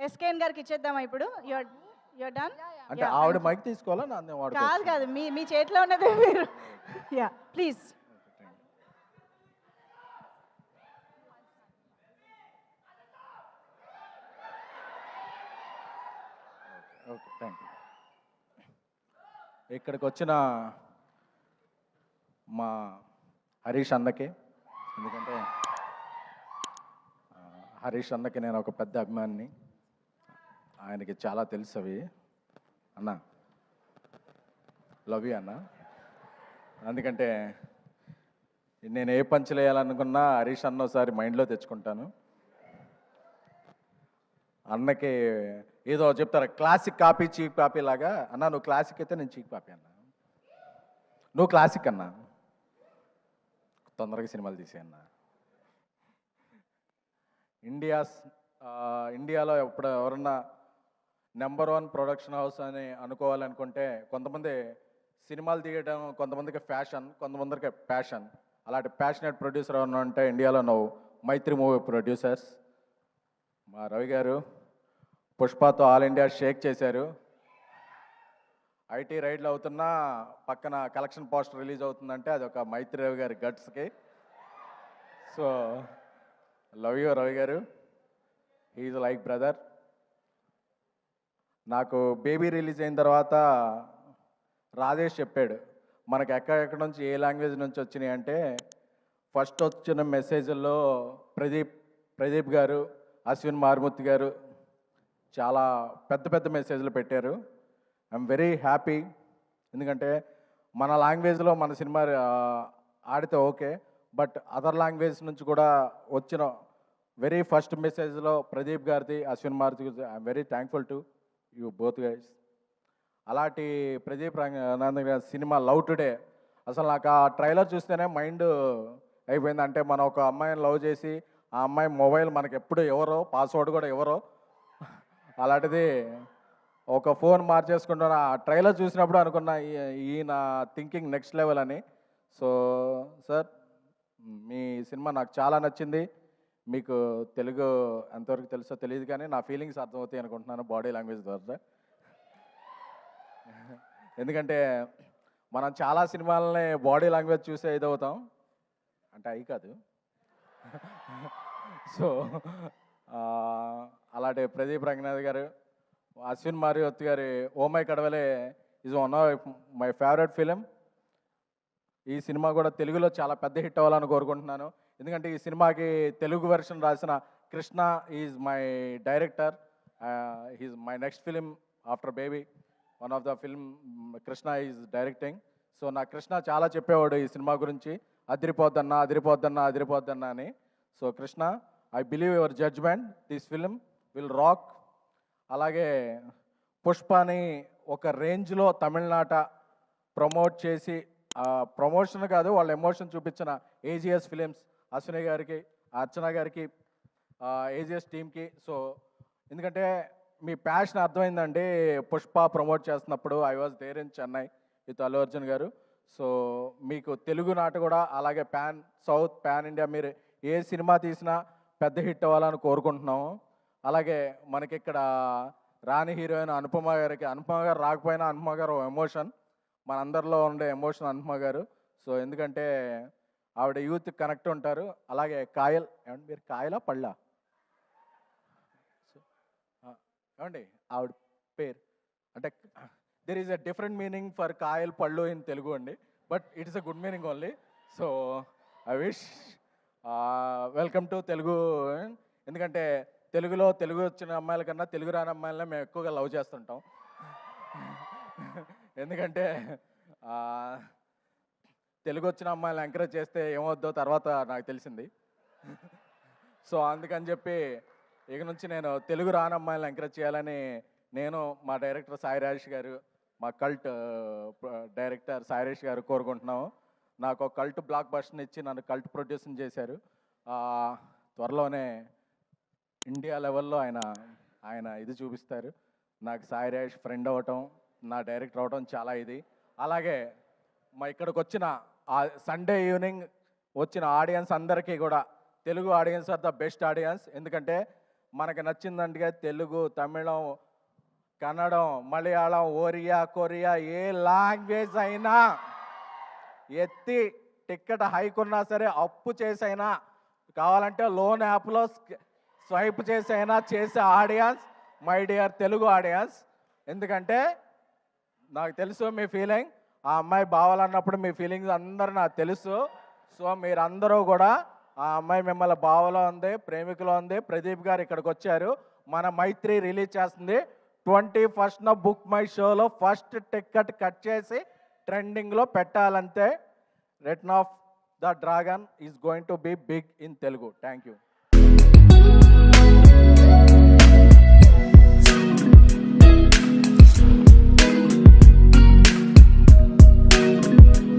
SKN గారికి ఇచ్చేద్దామా ఇప్పుడు? You're done. అంటే ఆవిడ మైక్ తీసుకోవాలా నన్ను కాదు కాదు, మీ చేతిలో ఉన్నదే మీరు. Yeah please. Okay, thank you. ఇక్కడికి వచ్చిన మా హరీష్ అన్నకి, ఎందుకంటే హరీష్ అన్నకి నేను ఒక పెద్ద అభిమానిని, ఆయనకి చాలా తెలుసు అవి. అన్న లవ్ యూ అన్న. ఎందుకంటే నేను ఏ పంచులు వేయాలనుకున్నా హరీష్ అన్న ఒకసారి మైండ్లో తెచ్చుకుంటాను. అన్నకి ఏదో చెప్తారు క్లాసిక్ కాపీ చీప్ కాపీ లాగా. అన్న నువ్వు క్లాసిక్ అయితే నేను చీప్ కాపీ అన్న, నువ్వు క్లాసిక్ అన్న, తొందరగా సినిమాలు తీసేయన్న. ఇండియాలో ఎప్పుడు ఎవరన్నా నెంబర్ 1 ప్రొడక్షన్ హౌస్ అని అనుకోవాలనుకుంటే కొంతమంది సినిమాలు తీయడం, కొంతమందికి ఫ్యాషన్, కొంతమందికి ప్యాషన్. అలాంటి ప్యాషనేట్ ప్రొడ్యూసర్ ఎవరన్నా అంటే ఇండియాలో నువ్వు మైత్రి మూవీ ప్రొడ్యూసర్స్. మా రవి గారు పుష్పతో ఆల్ ఇండియా షేక్ చేశారు. ఐటీ రైడ్లు అవుతున్నా పక్కన కలెక్షన్ పోస్టర్ రిలీజ్ అవుతుందంటే అది ఒక మైత్రి రవి గారి గట్స్కి. సో లవ్ యూ రవి గారు, హీఈస్ లైక్ బ్రదర్. నాకు బేబీ రిలీజ్ అయిన తర్వాత రాజేష్ చెప్పాడు మనకు ఎక్కడెక్కడ నుంచి ఏ లాంగ్వేజ్ నుంచి వచ్చినాయి అంటే, ఫస్ట్ వచ్చిన మెసేజ్ల్లో ప్రదీప్ గారు, అశ్విన్ మారుమూర్తి గారు చాలా పెద్ద పెద్ద మెసేజ్లు పెట్టారు. I'm very happy. ఎందుకంటే మన లాంగ్వేజ్లో మన సినిమా ఆడితే ఓకే, బట్ అదర్ లాంగ్వేజ్ నుంచి కూడా వచ్చిన వెరీ ఫస్ట్ మెసేజ్లో ప్రదీప్ గారిది, అశ్విన్ మారుతి గారిది, I'm very thankful to you both guys. అలాంటి ప్రదీప్ రంగనాథన్ గారి సినిమా లవ్ టుడే అసలు నాకు ఆ ట్రైలర్ చూస్తేనే మైండ్ అయిపోయింది. అంటే మనం ఒక అమ్మాయిని లవ్ చేసి ఆ అమ్మాయి మొబైల్ మనకి ఎప్పుడు ఎవరో, పాస్వర్డ్ కూడా ఎవరో, అలాంటిది ఒక ఫోన్ మార్చేసుకుంటున్న ఆ ట్రైలర్ చూసినప్పుడు అనుకున్నా ఈయన థింకింగ్ నెక్స్ట్ లెవెల్ అని. సో సార్ మీ సినిమా నాకు చాలా నచ్చింది. మీకు తెలుగు ఎంతవరకు తెలుసో తెలియదు కానీ నా ఫీలింగ్స్ అర్థమవుతాయి అనుకుంటున్నాను బాడీ లాంగ్వేజ్ ద్వారా. ఎందుకంటే మనం చాలా సినిమాలని బాడీ లాంగ్వేజ్ చూసే ఇదవుతాం, అంటే అవి కాదు. సో అలాంటి ప్రదీప్ రంగనాథ్ గారు, అశ్విన్ మారుతి గారి oh my Kadavule is one of my favourite film. ఈ సినిమా కూడా తెలుగులో చాలా పెద్ద హిట్ అవ్వాలని కోరుకుంటున్నాను. ఎందుకంటే ఈ సినిమాకి తెలుగు వెర్షన్ రాసిన Krishna is my director. He's my next film after Baby. One of the film Krishna is directing. So నా కృష్ణ చాలా చెప్పేవాడు ఈ సినిమా గురించి, అదిరిపోద్దన్నా అదిరిపోద్దన్నా అదిరిపోద్దన్నా అని. So Krishna, I believe your judgement, this film will rock. అలాగే పుష్పని ఒక రేంజ్లో తమిళనాట ప్రమోట్ చేసి, ప్రమోషన్ కాదు వాళ్ళ ఎమోషన్ చూపించిన ఏజిఎస్ ఫిలిమ్స్, అశ్విని గారికి, అర్చన గారికి, ఏజిఎస్ టీమ్కి. సో ఎందుకంటే మీ ప్యాషన్ అర్థమైందండి. పుష్ప ప్రమోట్ చేస్తున్నప్పుడు I was there in Chennai with Allu Arjun garu. So మీకు తెలుగు నాట కూడా అలాగే పాన్ సౌత్, పాన్ ఇండియా మీరు ఏ సినిమా తీసినా పెద్ద హిట్ అవ్వాలని కోరుకుంటున్నాము. అలాగే మనకి ఇక్కడ రాణి హీరోయిన్ అనుపమ గారికి, అనుపమ గారు రాకపోయినా అనుపమ గారు ఎమోషన్, మనందరిలో ఉండే ఎమోషన్ అనుపమ గారు. సో ఎందుకంటే ఆవిడ యూత్ కనెక్ట్ ఉంటారు. అలాగే కాయల్, ఏమంటే మీరు కాయలా పళ్ళా ఏమండి ఆవిడ పేరు, అంటే there is a different meaning for Kayal పళ్ళు ఇన్ తెలుగు అండి, but it is a good meaning only. So I wish welcome to Telugu. ఎందుకంటే తెలుగు వచ్చిన అమ్మాయిల కన్నా తెలుగు రాని అమ్మాయిలనే మేము ఎక్కువగా లవ్ చేస్తుంటాం. ఎందుకంటే తెలుగు వచ్చిన అమ్మాయిలను ఎంకరేజ్ చేస్తే ఏమవుద్దో తర్వాత నాకు తెలిసింది. సో అందుకని చెప్పి ఇక నుంచి నేను తెలుగు రాని అమ్మాయిలను ఎంకరేజ్ చేయాలని నేను, మా డైరెక్టర్ సాయి రాజేష్ గారు, మా కల్ట్ డైరెక్టర్ సాయి రాజేష్ గారు కోరుకుంటున్నాము. నాకు ఒక కల్ట్ బ్లాక్ బస్టర్ని ఇచ్చి నన్ను కల్ట్ ప్రొడ్యూసింగ్ చేశారు. త్వరలోనే ఇండియా లెవెల్లో ఆయన ఇది చూపిస్తారు. నాకు సాయి రాజేష్ ఫ్రెండ్ అవ్వటం, నా డైరెక్టర్ అవ్వటం చాలా ఇది. అలాగే మా ఇక్కడికి వచ్చిన సండే ఈవినింగ్ వచ్చిన ఆడియన్స్ అందరికీ కూడా, Telugu audience are the best audience. ఎందుకంటే మనకి నచ్చిందంటే తెలుగు, తమిళం, కన్నడం, మలయాళం, ఒరియా, కొరియా ఏ లాంగ్వేజ్ అయినా ఎత్తి టికెట్ హైక్ ఉన్నా సరే అప్పు చేసైనా, కావాలంటే లోన్ యాప్లో స్వైప్ చేసైనా చేసే audience my dear Telugu audience. ఎందుకంటే నాకు తెలుసు మీ ఫీలింగ్, ఆ అమ్మాయి బావాలన్నప్పుడు మీ ఫీలింగ్స్ అందరూ నాకు తెలుసు. సో మీరందరూ కూడా ఆ అమ్మాయి మిమ్మల్ని బావలో ఉంది, ప్రేమికులో ఉంది. ప్రదీప్ గారు ఇక్కడికి వచ్చారు, మన మైత్రి రిలీజ్ చేస్తుంది 21st బుక్ మై షోలో ఫస్ట్ టికెట్ కట్ చేసి ట్రెండింగ్లో పెట్టాలంతే. Return of the dragon is going to be big in Telugu. Thank you.